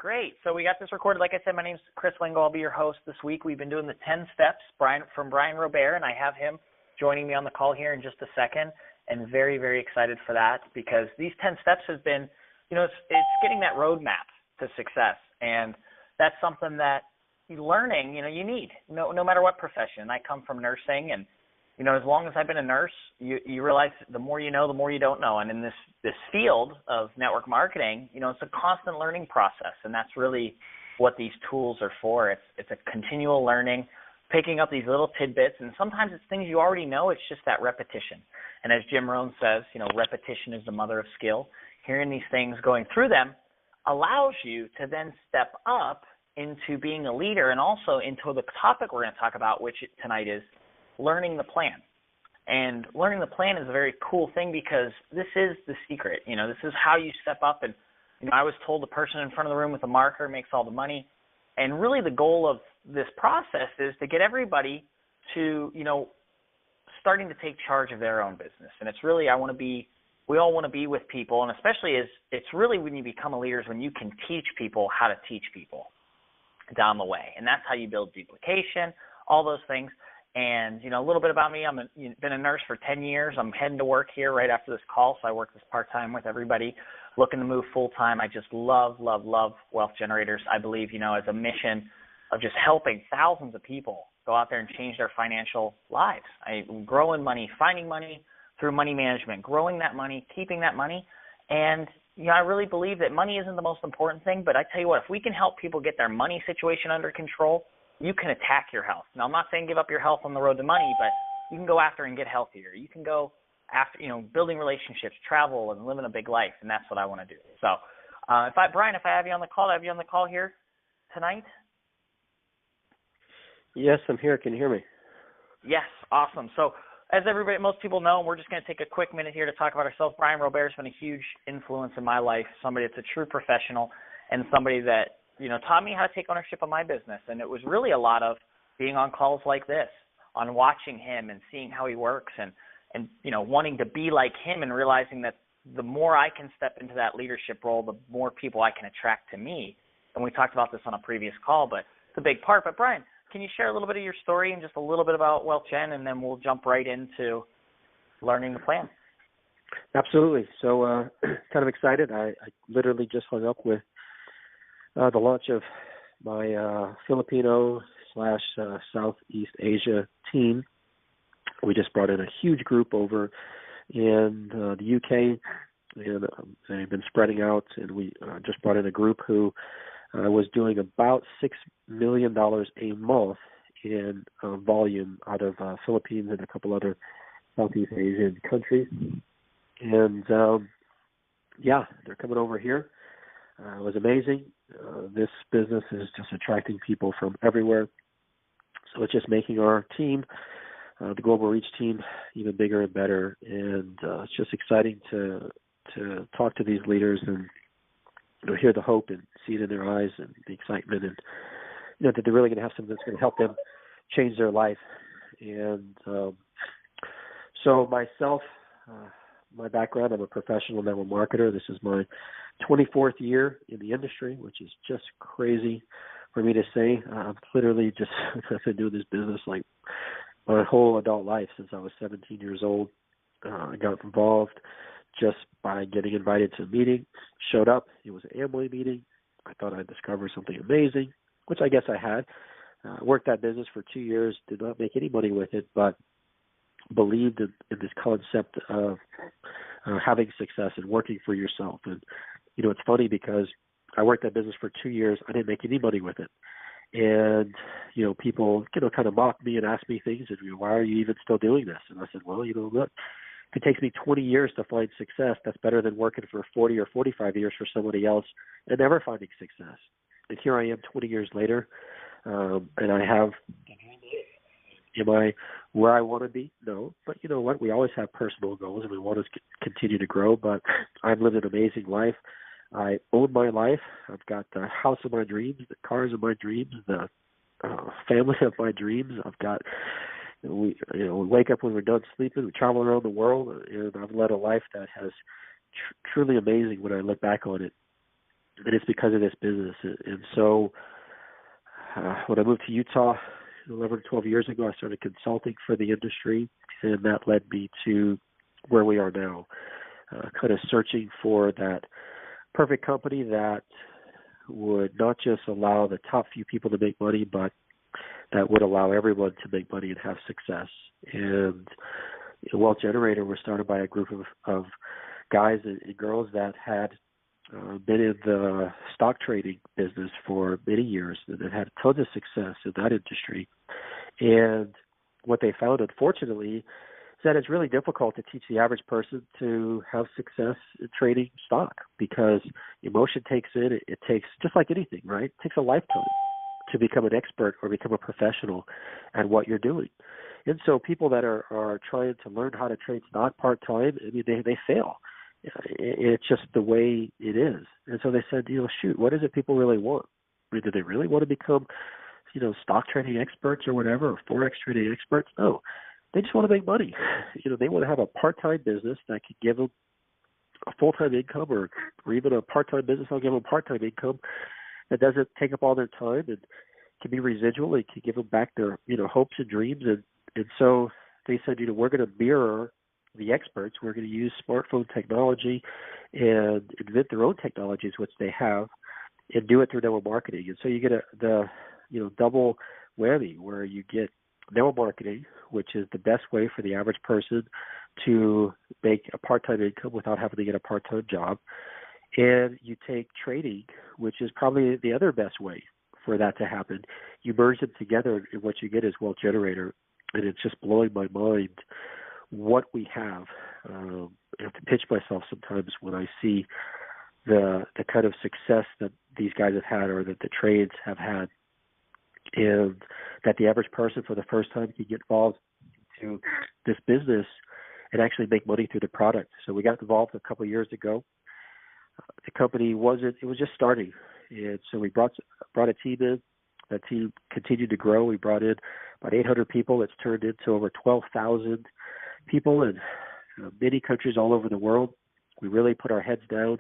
Great. So we got this recorded. Like I said, my name's Chris Lingo. I'll be your host this week. We've been doing the 10 steps from Brian Robert, and I have him joining me on the call here in just a second, and very, very excited for that because these 10 steps have been, it's getting that roadmap to success, and that's something that learning, you need, no matter what profession. I come from nursing, and as long as I've been a nurse, you realize the more you know, the more you don't know. And in this field of network marketing, it's a constant learning process, and that's really what these tools are for. It's a continual learning, picking up these little tidbits, and sometimes it's things you already know. It's just that repetition. And as Jim Rohn says, repetition is the mother of skill. Hearing these things, going through them, allows you to then step up into being a leader, and also into the topic we're going to talk about, which tonight is learning the plan. And learning the plan is a very cool thing because this is the secret. This is how you step up. And I was told the person in front of the room with the marker makes all the money. And really the goal of this process is to get everybody to, starting to take charge of their own business. And it's really, we all want to be with people. And especially it's really when you become a leader is when you can teach people how to teach people down the way. And that's how you build duplication, all those things. And, a little bit about me, been a nurse for 10 years. I'm heading to work here right after this call, so I work this part-time with everybody, looking to move full-time. I just love wealth generators. I believe, as a mission of just helping thousands of people go out there and change their financial lives. Growing money, finding money through money management, growing that money, keeping that money. And, I really believe that money isn't the most important thing, but I tell you what, if we can help people get their money situation under control, you can attack your health. Now, I'm not saying give up your health on the road to money, but you can go after and get healthier. You can go after, building relationships, travel, and living a big life, and that's what I want to do. So, Brian, if I have you on the call, here tonight? Yes, I'm here. Can you hear me? Yes, awesome. So, as most people know, we're just going to take a quick minute here to talk about ourselves. Brian Robert has been a huge influence in my life, somebody that's a true professional, and somebody that taught me how to take ownership of my business. And it was really a lot of being on calls like this, on watching him and seeing how he works and wanting to be like him and realizing that the more I can step into that leadership role, the more people I can attract to me. And we talked about this on a previous call, but it's a big part. But Brian, can you share a little bit of your story and just a little bit about Wealth Gen, and then we'll jump right into learning the plan? Absolutely. So kind of excited. I literally just hung up with the launch of my Filipino/Southeast Asia team. We just brought in a huge group over in the UK, and they've been spreading out, and we just brought in a group who was doing about $6 million a month in volume out of Philippines and a couple other Southeast Asian countries. And, they're coming over here. It was amazing. This business is just attracting people from everywhere. So it's just making our team, the Global Reach team, even bigger and better. And it's just exciting to talk to these leaders and hear the hope and see it in their eyes and the excitement, and that they're really going to have something that's going to help them change their life. And so myself, my background, I'm a professional network marketer. This is my 24th year in the industry, which is just crazy for me to say. I've literally just been doing this business like my whole adult life since I was 17 years old. I got involved just by getting invited to a meeting, showed up. It was an Amway meeting. I thought I'd discovered something amazing, which I guess I had. Worked that business for 2 years, did not make any money with it, but believed in this concept of having success and working for yourself. And, it's funny because I worked that business for 2 years. I didn't make any money with it. And, people, kind of mocked me and asked me things. And, why are you even still doing this? And I said, well, look, if it takes me 20 years to find success, that's better than working for 40 or 45 years for somebody else and never finding success. And here I am 20 years later, and I have, am I where I want to be? No. But you know what? We always have personal goals, and we want to continue to grow. But I've lived an amazing life. I own my life. I've got the house of my dreams, the cars of my dreams, the family of my dreams. I've got, we wake up when we're done sleeping. We travel around the world, and I've led a life that has truly amazing when I look back on it. and it's because of this business. And so when I moved to Utah 11 or 12 years ago, I started consulting for the industry, and that led me to where we are now, kind of searching for that perfect company that would not just allow the top few people to make money, but that would allow everyone to make money and have success. And Wealth Generator was started by a group of guys and girls that had been in the stock trading business for many years and that had tons of success in that industry. And what they found, unfortunately, is that it's really difficult to teach the average person to have success in trading stock because emotion takes in. It takes, just like anything, right? It takes a lifetime to become an expert or become a professional at what you're doing. And so people that are trying to learn how to trade stock part-time, I mean, they fail. It's just the way it is. And so they said, shoot, what is it people really want? I mean, do they really want to become, stock trading experts or whatever, or Forex trading experts? No, they just want to make money. They want to have a part-time business that could give them a full-time income or even a part-time business that'll give them part-time income that doesn't take up all their time and can be residual. It can give them back their, hopes and dreams. And so they said, we're going to mirror the experts. We're going to use smartphone technology and invent their own technologies, which they have, and do it through network marketing. And so you get the double whammy where you get network marketing, which is the best way for the average person to make a part-time income without having to get a part-time job. And you take trading, which is probably the other best way for that to happen. You merge them together, and what you get is Wealth Generator. And it's just blowing my mind what we have. I have to pinch myself sometimes when I see the kind of success that these guys have had or that the trades have had, and that the average person for the first time can get involved into this business and actually make money through the product. So we got involved a couple of years ago. The company it was just starting. And so we brought a team in. That team continued to grow. We brought in about 800 people. It's turned into over 12,000 people in many countries all over the world. We really put our heads down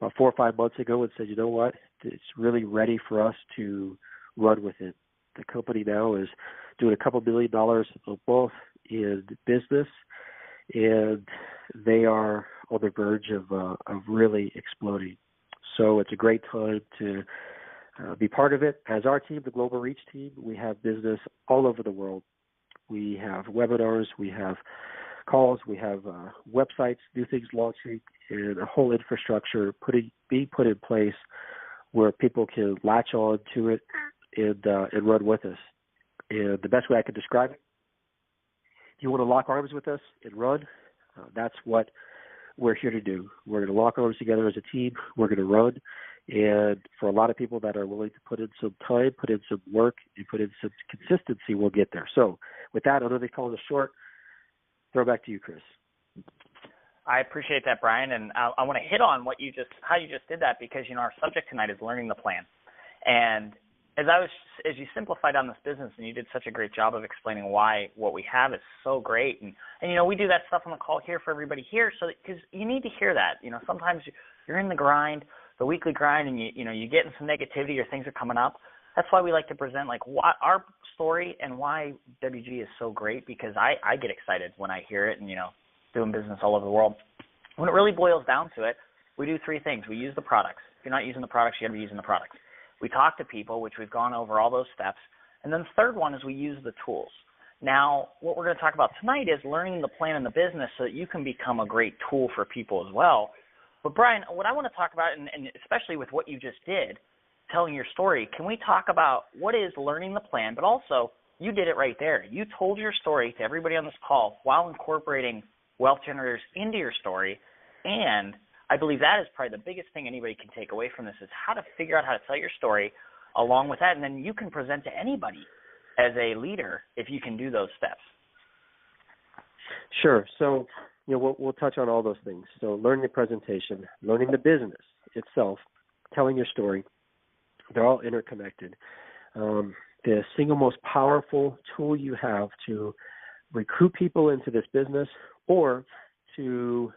about 4 or 5 months ago and said, you know what, it's really ready for us to run with it. The company now is doing a couple $1 million a month in business, and they are on the verge of really exploding. So it's a great time to be part of it. As our team, the Global Reach team, we have business all over the world. We have webinars, we have calls, we have websites, new things launching, and a whole infrastructure being put in place where people can latch on to it and run with us. And the best way I could describe it, if you want to lock arms with us and run, that's what we're here to do. We're going to lock arms together as a team. We're going to run. And for a lot of people that are willing to put in some time, put in some work, and put in some consistency, we'll get there. So with that, I know they call it short. Throw back to you, Chris. I appreciate that, Brian, and I want to hit on how you just did that because our subject tonight is learning the plan. And as you simplified on this business, and you did such a great job of explaining why what we have is so great, and we do that stuff on the call here for everybody here, so because you need to hear that. Sometimes you're in the grind, the weekly grind, and you get in some negativity or things are coming up. That's why we like to present what our story and why WG is so great, because I get excited when I hear it and doing business all over the world. When it really boils down to it, we do 3 things. We use the products. If you're not using the products, you got to be using the products. We talk to people, which we've gone over all those steps. And then the third one is we use the tools. Now, what we're going to talk about tonight is learning the plan in the business so that you can become a great tool for people as well. But, Brian, what I want to talk about, and especially with what you just did, telling your story, can we talk about what is learning the plan, but also you did it right there. You told your story to everybody on this call while incorporating Wealth Generators into your story, and I believe that is probably the biggest thing anybody can take away from this is how to figure out how to tell your story along with that, and then you can present to anybody as a leader if you can do those steps. Sure. So, we'll touch on all those things. So learning the presentation, learning the business itself, telling your story, they're all interconnected. The single most powerful tool you have to recruit people into this business or to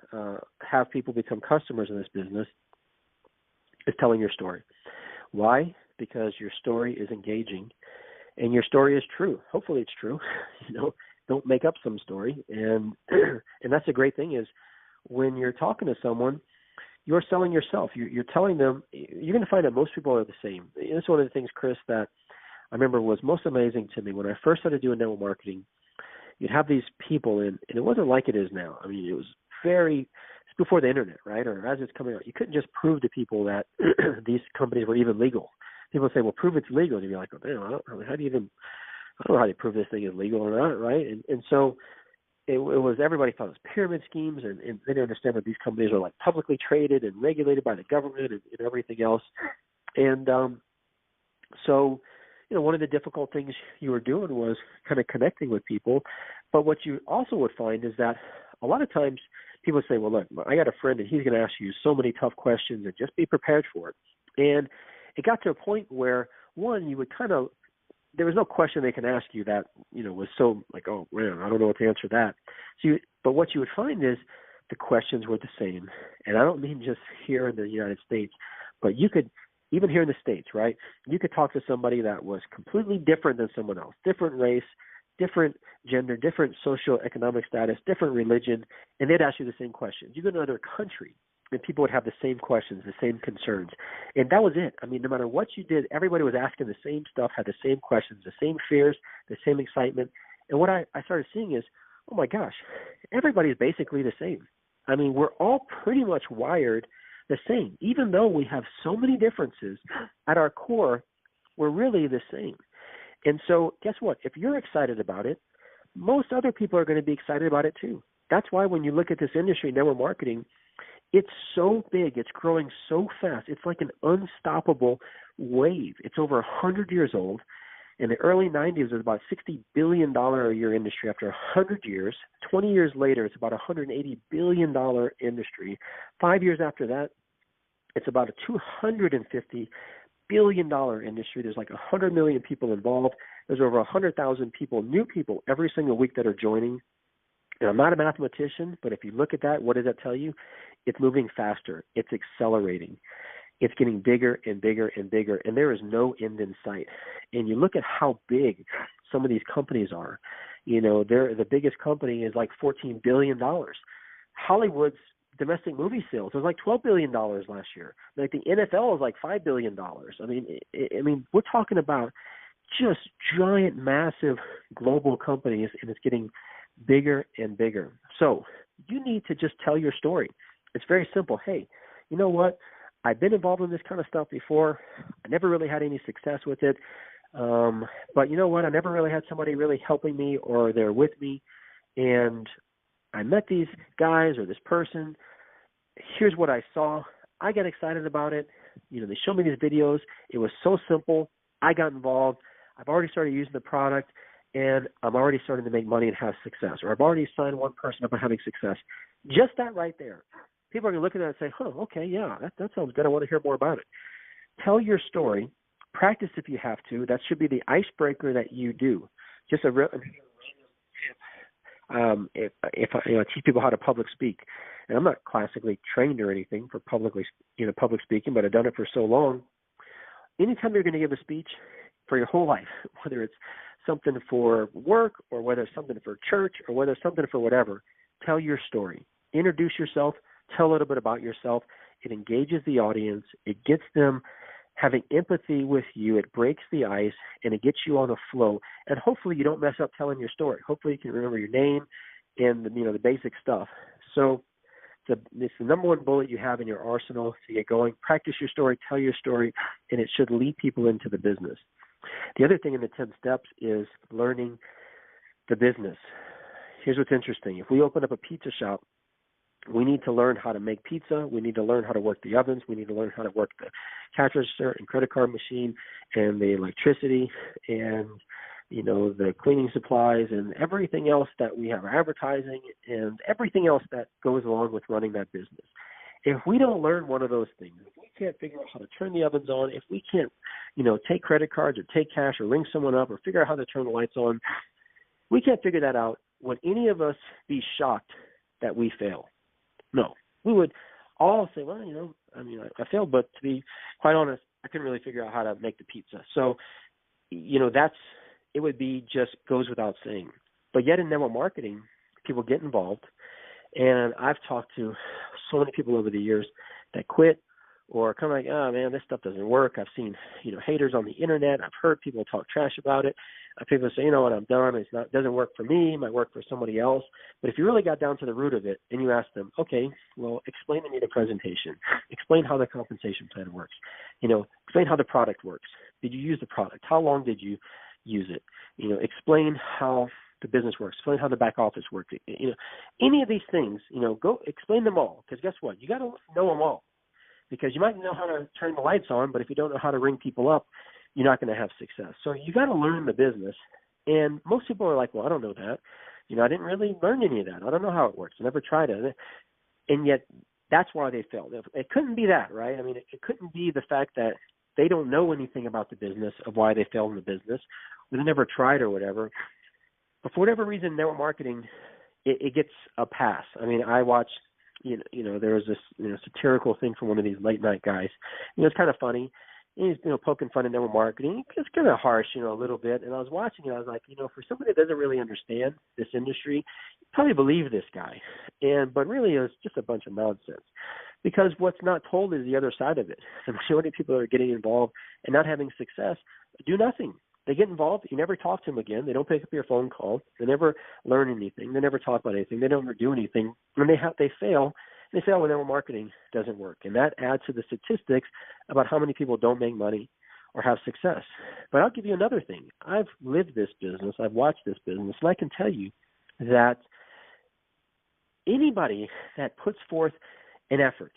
have people become customers in this business is telling your story. Why? Because your story is engaging and your story is true. Hopefully it's true. Don't make up some story. And and that's the great thing is when you're talking to someone, you're selling yourself. You're telling them, you're going to find that most people are the same. And that's one of the things, Chris, that I remember was most amazing to me when I first started doing network marketing. You'd have these people, and it wasn't like it is now. I mean, it's before the internet, right? Or as it's coming out, you couldn't just prove to people that these companies were even legal. People would say, well, prove it's legal. And you'd be like, oh, damn, I don't know how do you prove this thing is legal or not, right? And so it was, everybody thought it was pyramid schemes, and they didn't understand that these companies are like publicly traded and regulated by the government and everything else. And so, one of the difficult things you were doing was kind of connecting with people. But what you also would find is that a lot of times people say, well, look, I got a friend and he's going to ask you so many tough questions and just be prepared for it. And it got to a point where, one, you would there was no question they can ask you that, was so like, oh, man, I don't know what to answer that. But what you would find is the questions were the same. And I don't mean just here in the United States, but you could, even here in the States, right, you could talk to somebody that was completely different than someone else, different race, different gender, different socioeconomic status, different religion, and they'd ask you the same questions. You go to another country, and people would have the same questions, the same concerns. And that was it. I mean, no matter what you did, everybody was asking the same stuff, had the same questions, the same fears, the same excitement. And what I started seeing is, oh my gosh, everybody's basically the same. I mean, we're all pretty much wired the same. Even though we have so many differences, at our core, we're really the same. And so guess what? If you're excited about it, most other people are going to be excited about it too. That's why when you look at this industry, network marketing, it's so big. It's growing so fast. It's like an unstoppable wave. It's over 100 years old. In the early 90s, it was about $60 billion a year industry. After 100 years, 20 years later, it's about a $180 billion industry. 5 years after that, it's about a $250 billion industry. There's like 100 million people involved. There's over 100,000 people, new people, every single week that are joining. And I'm not a mathematician, but if you look at that, what does that tell you? It's moving faster. It's accelerating. It's getting bigger and bigger and bigger, and there is no end in sight. And you look at how big some of these companies are. The biggest company is like $14 billion. Hollywood's domestic movie sales was like $12 billion last year. Like the NFL is like $5 billion. I mean, we're talking about just giant, massive global companies, and it's getting bigger and bigger. So you need to just tell your story. It's very simple. Hey, you know what? I've been involved in this kind of stuff before. I never really had any success with it. But you know what? I never really had somebody really helping me or they're with me. And I met these guys or this person. Here's what I saw. I got excited about it. They showed me these videos. It was so simple. I got involved. I've already started using the product, and I'm already starting to make money and have success. Or I've already signed one person up on having success. Just that right there. People are going to look at that and say, okay, yeah, that sounds good. I want to hear more about it. Tell your story. Practice if you have to. That should be the icebreaker that you do. Just a real if I teach people how to public speak, and I'm not classically trained or anything for public speaking, but I've done it for so long. Anytime you're going to give a speech for your whole life, whether it's something for work or whether it's something for church or whether it's something for whatever, tell your story. Introduce yourself. Tell a little bit about yourself. It engages the audience. It gets them having empathy with you. It breaks the ice, and it gets you on a flow. And hopefully you don't mess up telling your story. Hopefully you can remember your name and the basic stuff. So it's the number one bullet you have in your arsenal to get going. Practice your story, tell your story, and it should lead people into the business. The other thing in the 10 steps is learning the business. Here's what's interesting. If we open up a pizza shop, we need to learn how to make pizza. We need to learn how to work the ovens. We need to learn how to work the cash register and credit card machine and the electricity and, the cleaning supplies and everything else that we have, advertising and everything else that goes along with running that business. If we don't learn one of those things, if we can't figure out how to turn the ovens on, if we can't, take credit cards or take cash or ring someone up or figure out how to turn the lights on, we can't figure that out. Would any of us be shocked that we fail? No. We would all say, well, I failed, but to be quite honest, I couldn't really figure out how to make the pizza. So, it would be just goes without saying. But yet in network marketing, people get involved. And I've talked to so many people over the years that quit or kind of like, oh, man, this stuff doesn't work. I've seen, haters on the internet. I've heard people talk trash about it. People say, you know what, I'm done. It doesn't work for me. It might work for somebody else. But if you really got down to the root of it and you ask them, okay, well, explain to me the presentation. Explain how the compensation plan works. Explain how the product works. Did you use the product? How long did you use it? Explain how the business works. Explain how the back office works. Any of these things, go explain them all. Because guess what? You got to know them all. Because you might know how to turn the lights on, but if you don't know how to ring people up, you're not going to have success. So you got to learn the business. And most people are like, well, I don't know that. I didn't really learn any of that. I don't know how it works. I never tried it. And yet that's why they failed. It couldn't be that, right? I mean, it couldn't be the fact that they don't know anything about the business of why they failed in the business. Or they never tried or whatever. But for whatever reason, network marketing, it gets a pass. I mean, I watched, there was this, satirical thing from one of these late night guys. It's kind of funny. He's, poking fun at network marketing. It's kind of harsh, a little bit. And I was watching it. I was like, for somebody that doesn't really understand this industry, you probably believe this guy. But really, it was just a bunch of nonsense. Because what's not told is the other side of it. The majority of people that are getting involved and not having success do nothing. They get involved. You never talk to them again. They don't pick up your phone call. They never learn anything. They never talk about anything. They don't ever do anything. When they fail. They fail when network marketing doesn't work. And that adds to the statistics about how many people don't make money or have success. But I'll give you another thing. I've lived this business. I've watched this business. And I can tell you that anybody that puts forth an effort,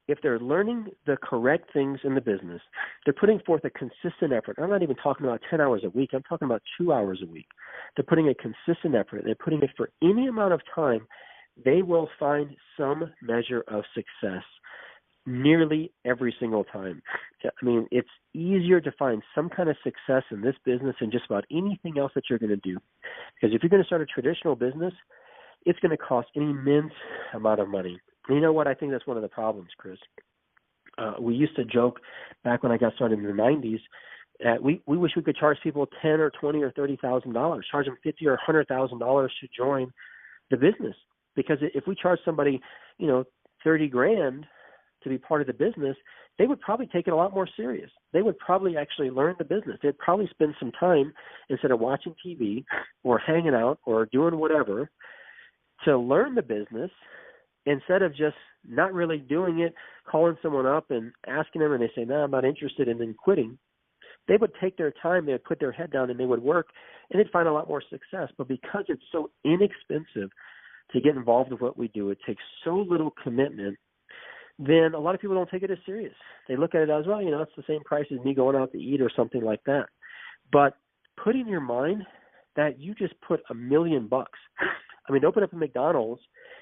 if they're learning the correct things in the business, they're putting forth a consistent effort. I'm not even talking about 10 hours a week. I'm talking about 2 hours a week. They're putting a consistent effort. They're putting it for any amount of time. They will find some measure of success nearly every single time. I mean, it's easier to find some kind of success in this business than just about anything else that you're going to do. Because if you're going to start a traditional business, it's going to cost an immense amount of money. And you know what? I think that's one of the problems, Chris. We used to joke back when I got started in the 90s, we wish we could charge people $10 or $20 or $30,000, charge them $50 or $100,000 to join the business. Because if we charge somebody, $30,000 to be part of the business, they would probably take it a lot more serious. They would probably actually learn the business. They'd probably spend some time instead of watching TV or hanging out or doing whatever to learn the business instead of just not really doing it, calling someone up and asking them and they say, no, I'm not interested, and then quitting. They would take their time, they would put their head down and they would work and they'd find a lot more success. But because it's so inexpensive to get involved with what we do, it takes so little commitment, then a lot of people don't take it as serious. They look at it as, well, it's the same price as me going out to eat or something like that. But put in your mind that you just put $1 million. I mean, open up a McDonald's,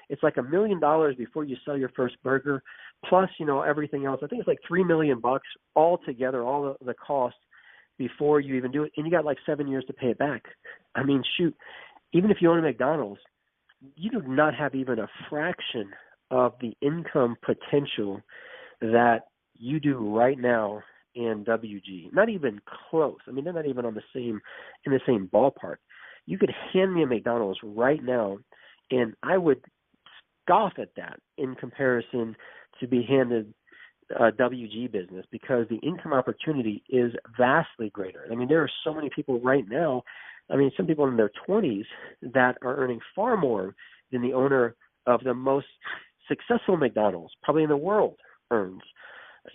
it's like $1 million before you sell your first burger, plus, everything else. I think it's like $3 million all together, all the cost before you even do it. And you got like 7 years to pay it back. I mean, shoot, even if you own a McDonald's, you do not have even a fraction of the income potential that you do right now in WG. Not even close. I mean, they're not even in the same ballpark. You could hand me a McDonald's right now, and I would scoff at that in comparison to be handed a WG business, because the income opportunity is vastly greater. I mean, there are so many people right now, some people in their 20s that are earning far more than the owner of the most successful McDonald's probably in the world earns.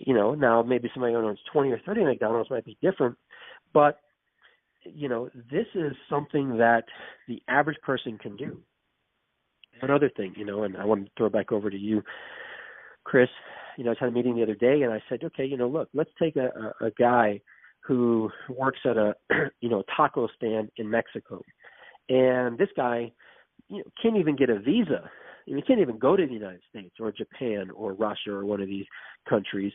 Now maybe somebody who owns 20 or 30 McDonald's might be different, but this is something that the average person can do. Another thing, and I want to throw it back over to you, Chris. I had a meeting the other day, and I said, okay, look, let's take a guy who works at a taco stand in Mexico, and this guy can't even get a visa. He can't even go to the United States or Japan or Russia or one of these countries.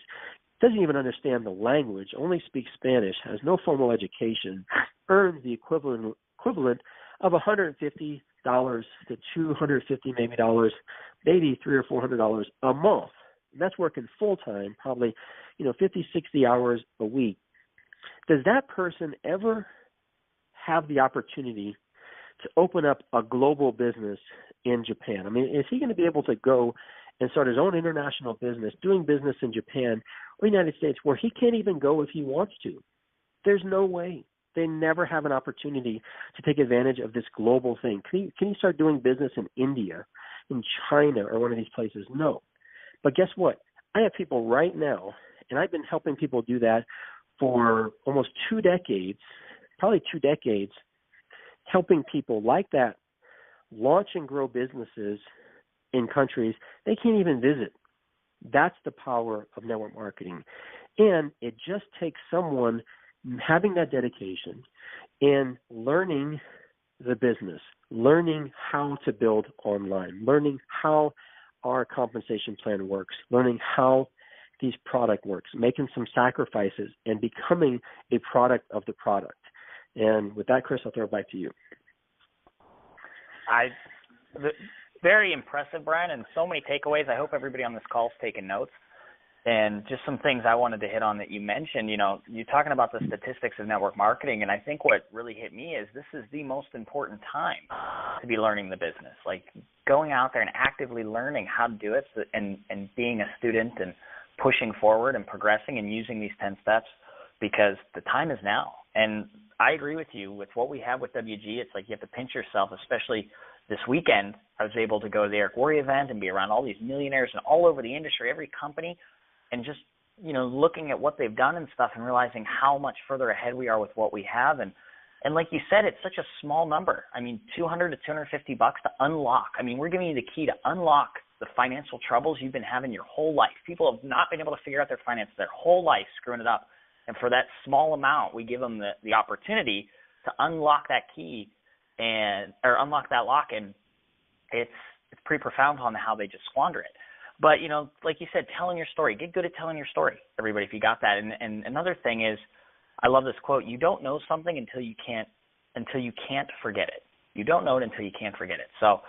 Doesn't even understand the language, only speaks Spanish, has no formal education, earns the equivalent of $150 to $250 maybe $300 or $400 a month. that's working full time, probably, 50, 60 hours a week. Does that person ever have the opportunity to open up a global business in Japan? I mean, is he going to be able to go and start his own international business, doing business in Japan or the United States, where he can't even go if he wants to? There's no way. They never have an opportunity to take advantage of this global thing. Can he start doing business in India, in China, or one of these places? No. But guess what? I have people right now, and I've been helping people do that for almost 2 decades, probably 2 decades, helping people like that launch and grow businesses in countries they can't even visit. That's the power of network marketing. And it just takes someone having that dedication and learning the business, learning how to build online, learning how our compensation plan works, learning how these product works, making some sacrifices and becoming a product of the product. And with that, Chris, I'll throw it back to you. Very impressive, Brian, and so many takeaways. I hope everybody on this call is taking notes. And just some things I wanted to hit on that you mentioned. You're talking about the statistics of network marketing, and I think what really hit me is this is the most important time to be learning the business. Like going out there and actively learning how to do it and being a student and pushing forward and progressing and using these 10 steps, because the time is now. And I agree with you with what we have with WG. It's like you have to pinch yourself, especially this weekend. I was able to go to the Eric Worre event and be around all these millionaires and all over the industry, every company, and just, looking at what they've done and stuff and realizing how much further ahead we are with what we have. And like you said, it's such a small number. I mean, $200 to $250 to unlock. I mean, we're giving you the key to unlock the financial troubles you've been having your whole life. People have not been able to figure out their finances their whole life, screwing it up. And for that small amount, we give them the opportunity to unlock that key or unlock that lock. And it's pretty profound on how they just squander it. But, like you said, telling your story. Get good at telling your story, everybody, if you got that. And another thing is, I love this quote, you don't know something until you can't forget it. You don't know it until you can't forget it. So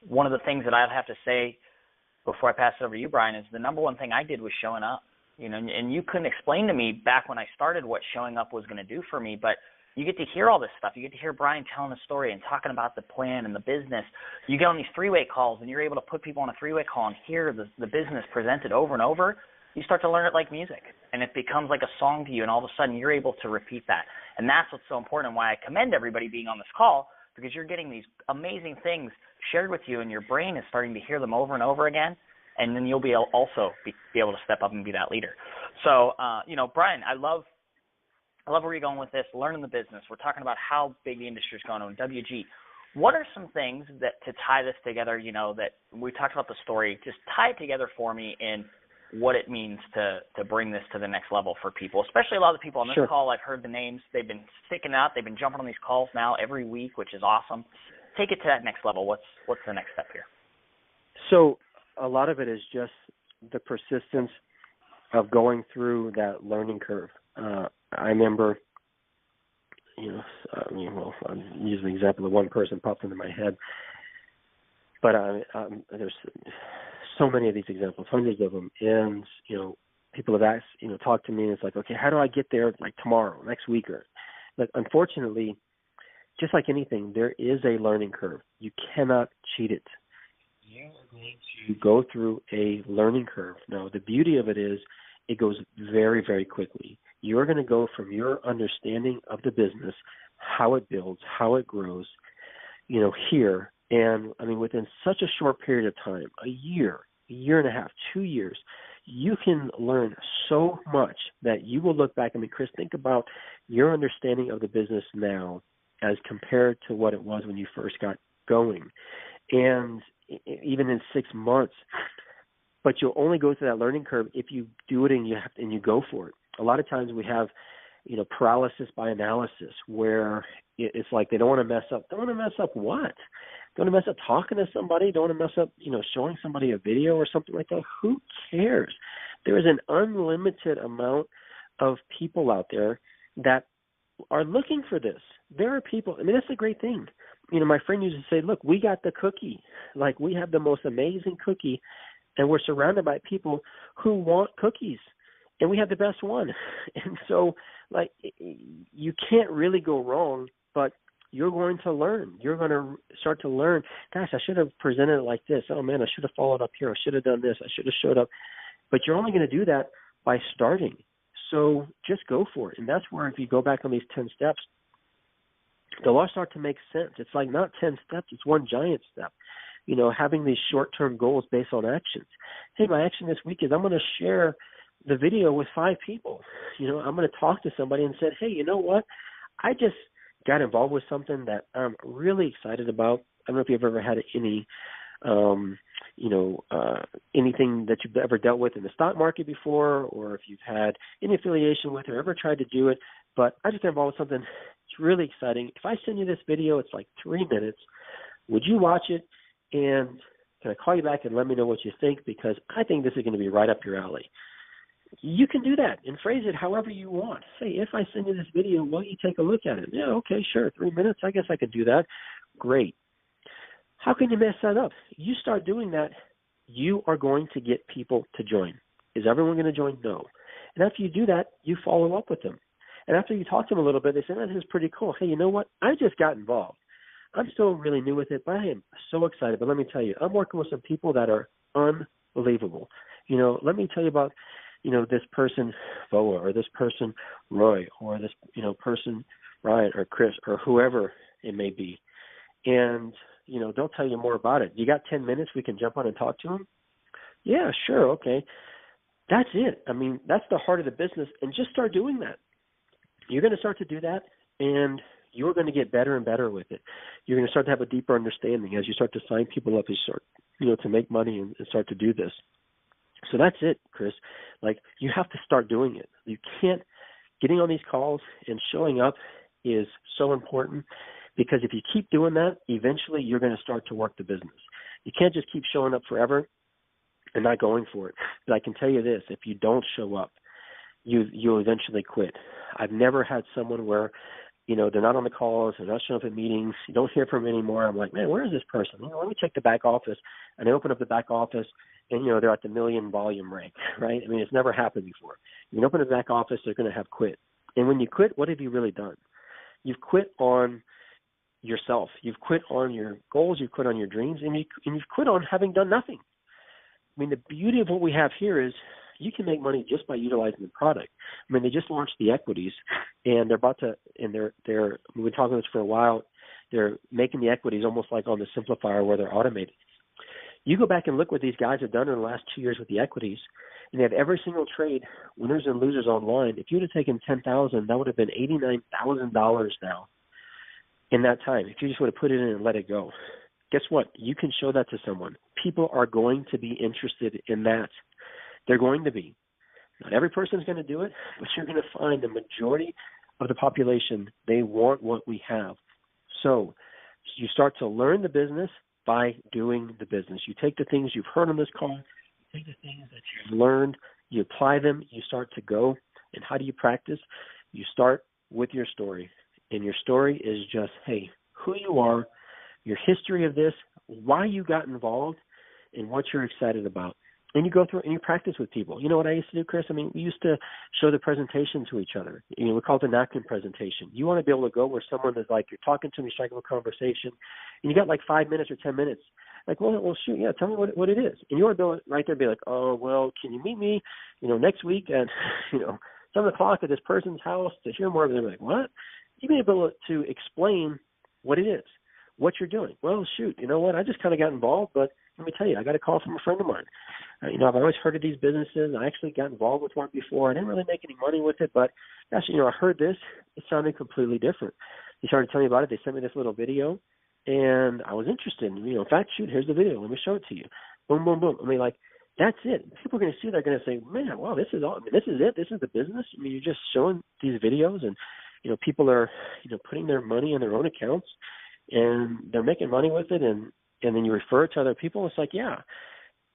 one of the things that I'd have to say before I pass it over to you, Brian, is the number one thing I did was showing up. And you couldn't explain to me back when I started what showing up was going to do for me, but you get to hear all this stuff. You get to hear Brian telling a story and talking about the plan and the business. You get on these three-way calls, and you're able to put people on a three-way call and hear the business presented over and over. You start to learn it like music, and it becomes like a song to you, and all of a sudden you're able to repeat that. And that's what's so important and why I commend everybody being on this call, because you're getting these amazing things shared with you, and your brain is starting to hear them over and over again. And then you'll be able to step up and be that leader. So, Brian, I love where you're going with this, learning the business. We're talking about how big the industry is going on, WG. What are some things that to tie this together, that we talked about the story, just tie it together for me in what it means to bring this to the next level for people, especially a lot of the people on this call. I've heard the names. They've been sticking out. They've been jumping on these calls now every week, which is awesome. Take it to that next level. What's the next step here? So a lot of it is just the persistence of going through that learning curve. I remember, I'm using the example of one person popped into my head, but there's so many of these examples, hundreds of them, and people have asked, talked to me, and it's like, okay, how do I get there, like tomorrow, next week, but unfortunately, just like anything, there is a learning curve. You cannot cheat it. You are going to go through a learning curve. Now, the beauty of it is it goes very, very quickly. You're going to go from your understanding of the business, how it builds, how it grows, here. And, within such a short period of time, a year and a half, 2 years, you can learn so much that you will look back. Chris, think about your understanding of the business now as compared to what it was when you first got going. And even in 6 months, but you'll only go through that learning curve if you do it and you go for it. A lot of times we have, paralysis by analysis, where it's like they don't want to mess up. Don't want to mess up what? Don't want to mess up talking to somebody. Don't want to mess up, showing somebody a video or something like that. Who cares? There is an unlimited amount of people out there that are looking for this. There are people. That's a great thing. My friend used to say, look, we got the cookie. Like, we have the most amazing cookie and we're surrounded by people who want cookies, and we have the best one. And so, like, you can't really go wrong, but you're going to learn. You're going to start to learn, gosh, I should have presented it like this. Oh, man, I should have followed up here. I should have done this. I should have showed up. But you're only going to do that by starting. So just go for it. And that's where, if you go back on these 10 steps, they'll all start to make sense. It's like not 10 steps. It's one giant step. You know, having these short-term goals based on actions. Hey, my action this week is I'm going to share the video with 5 people. You know, I'm going to talk to somebody and say, hey, you know what? I just got involved with something that I'm really excited about. I don't know if you've ever had any, anything that you've ever dealt with in the stock market before, or if you've had any affiliation with or ever tried to do it, but I just got involved with something. It's really exciting. If I send you this video, it's like 3 minutes. Would you watch it? And can I call you back and let me know what you think? Because I think this is going to be right up your alley. You can do that and phrase it however you want. Say, if I send you this video, will you take a look at it? Yeah, okay, sure. 3 minutes. I guess I could do that. Great. How can you mess that up? You start doing that, you are going to get people to join. Is everyone going to join? No. And after you do that, you follow up with them. And after you talk to them a little bit, they say, oh, this is pretty cool. Hey, you know what? I just got involved. I'm still really new with it, but I am so excited. But let me tell you, I'm working with some people that are unbelievable. You know, let me tell you about, you know, this person, Voa, or this person, Roy, or this, you know, person, Ryan, or Chris, or whoever it may be. And, you know, they'll tell you more about it. You got 10 minutes, we can jump on and talk to them? Yeah, sure, okay. That's it. I mean, that's the heart of the business, and just start doing that. You're going to start to do that, and you're going to get better and better with it. You're going to start to have a deeper understanding as you start to sign people up, as you start, you know, to make money and start to do this. So that's it, Chris. Like, you have to start doing it. You can't, getting on these calls and showing up is so important, because if you keep doing that, eventually you're going to start to work the business. You can't just keep showing up forever and not going for it. But I can tell you this, if you don't show up, you'll eventually quit. I've never had someone where, you know, they're not on the calls, they're not showing up at meetings, you don't hear from them anymore. I'm like, man, where is this person? You know, let me check the back office. And I open up the back office, and, you know, they're at the million volume rank, right? I mean, it's never happened before. You open the back office, they're going to have quit. And when you quit, what have you really done? You've quit on yourself. You've quit on your goals, you've quit on your dreams, and you've quit on having done nothing. I mean, the beauty of what we have here is you can make money just by utilizing the product. I mean, they just launched the equities, and they're about to, and they're we've been talking about this for a while. They're making the equities almost like on the simplifier where they're automated. You go back and look what these guys have done in the last 2 years with the equities, and they have every single trade, winners and losers online. If you'd have taken $10,000, that would have been $89,000 now in that time. If you just would have put it in and let it go. Guess what? You can show that to someone. People are going to be interested in that. They're going to be. Not every person's going to do it, but you're going to find the majority of the population, they want what we have. So you start to learn the business by doing the business. You take the things you've heard on this call, you take the things that you've learned, you apply them, you start to go. And how do you practice? You start with your story. And your story is just, hey, who you are, your history of this, why you got involved, and what you're excited about. And you go through and you practice with people. You know what I used to do, Chris? I mean, we used to show the presentation to each other. You know, we call it the napkin presentation. You want to be able to go where someone is like, you're talking to me, striking a conversation, and you got like 5 minutes or 10 minutes. Like, well, shoot, yeah, tell me what it is. And you want to be able to right there be like, oh, well, can you meet me, you know, next week at, you know, 7 o'clock at this person's house to hear more of them? Like, what? You be able to explain what it is, what you're doing. Well, shoot, you know what? I just kind of got involved, but let me tell you, I got a call from a friend of mine. You know, I've always heard of these businesses. I actually got involved with one before. I didn't really make any money with it, but gosh, you know, I heard this. It sounded completely different. He started telling me about it. They sent me this little video, and I was interested. You know, in fact, shoot, here's the video. Let me show it to you. Boom, boom, boom. I mean, like, that's it. People are going to see. They're going to say, "Man, wow, this is all. I mean, this is it. This is the business." I mean, you're just showing these videos, and you know, people are, you know, putting their money in their own accounts, and they're making money with it, and then you refer it to other people. It's like, yeah.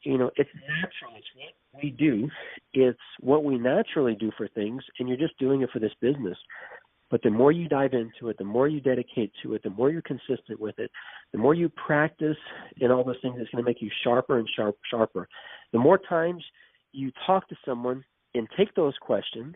You know, it's natural. It's what we do. It's what we naturally do for things, and you're just doing it for this business. But the more you dive into it, the more you dedicate to it, the more you're consistent with it, the more you practice and all those things, it's going to make you sharper and sharper. The more times you talk to someone and take those questions,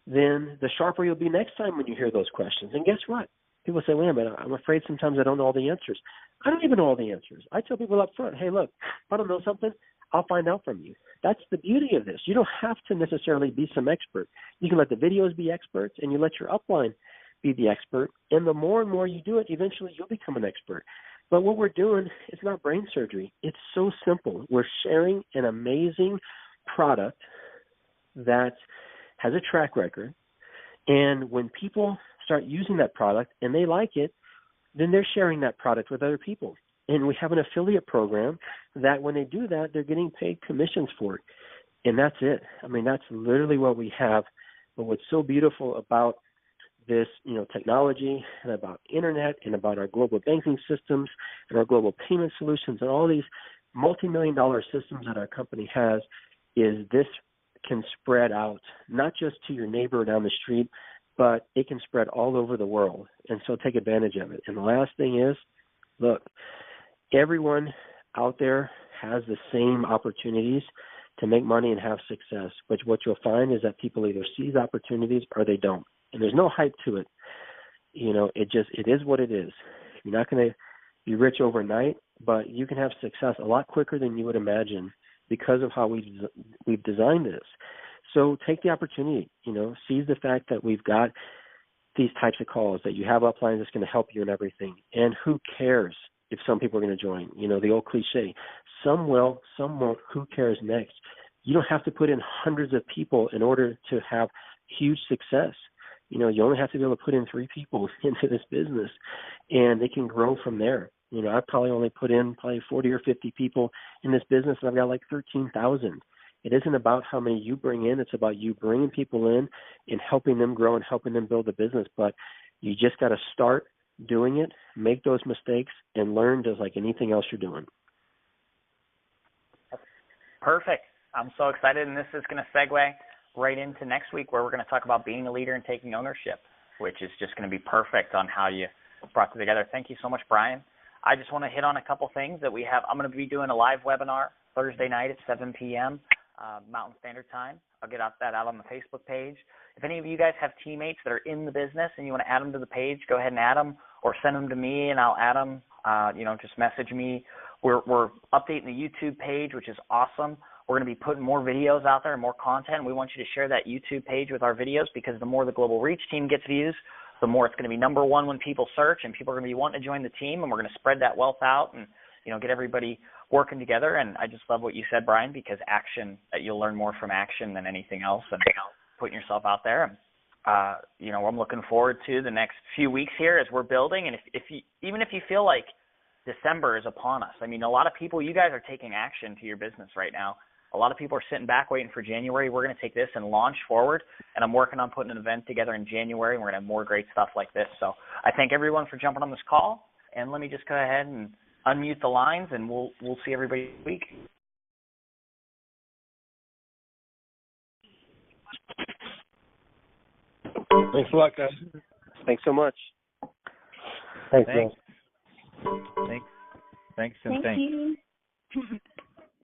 then the sharper you'll be next time when you hear those questions. And guess what? People say, wait a minute, I'm afraid sometimes I don't know all the answers. I don't even know all the answers. I tell people up front, hey, look, if I don't know something, I'll find out from you. That's the beauty of this. You don't have to necessarily be some expert. You can let the videos be experts, and you let your upline be the expert. And the more and more you do it, eventually you'll become an expert. But what we're doing is not brain surgery. It's so simple. We're sharing an amazing product that has a track record. And when people start using that product and they like it, then they're sharing that product with other people. And we have an affiliate program that when they do that, they're getting paid commissions for it. And that's it. I mean, that's literally what we have. But what's so beautiful about this, technology and about internet and about our global banking systems and our global payment solutions and all these multi-million-dollar systems that our company has is this can spread out, not just to your neighbor down the street, but it can spread all over the world. And so take advantage of it. And the last thing is, look, everyone out there has the same opportunities to make money and have success. But what you'll find is that people either seize opportunities or they don't. And there's no hype to it. It is what it is. You're not going to be rich overnight, but you can have success a lot quicker than you would imagine because of how we've designed this. So take the opportunity, seize the fact that we've got these types of calls, that you have uplines that's going to help you in everything. And who cares if some people are going to join? The old cliche, some will, some won't, who cares next? You don't have to put in hundreds of people in order to have huge success. You only have to be able to put in 3 people into this business, and they can grow from there. I've probably only put in 40 or 50 people in this business, and I've got like 13,000. It isn't about how many you bring in. It's about you bringing people in and helping them grow and helping them build a business. But you just got to start doing it, make those mistakes, and learn just like anything else you're doing. Perfect. I'm so excited, and this is going to segue right into next week where we're going to talk about being a leader and taking ownership, which is just going to be perfect on how you brought it together. Thank you so much, Brian. I just want to hit on a couple things that we have. I'm going to be doing a live webinar Thursday night at 7 p.m. Mountain Standard Time. I'll get that out on the Facebook page. If any of you guys have teammates that are in the business and you want to add them to the page, go ahead and add them or send them to me and I'll add them. Just message me. We're updating the YouTube page, which is awesome. We're going to be putting more videos out there and more content. We want you to share that YouTube page with our videos because the more the Global Reach team gets views, the more it's going to be number one when people search, and people are going to be wanting to join the team, and we're going to spread that wealth out and, get everybody working together. And I just love what you said, Brian, because you'll learn more from action than anything else and putting yourself out there. I'm looking forward to the next few weeks here as we're building. And even if you feel like December is upon us, I mean, a lot of people, you guys are taking action to your business right now. A lot of people are sitting back waiting for January. We're going to take this and launch forward, and I'm working on putting an event together in January, and we're going to have more great stuff like this. So I thank everyone for jumping on this call, and let me just go ahead and unmute the lines, and we'll see everybody this week. Thanks a lot, guys. Thanks so much. Thanks. Thanks, and thanks. Thank you.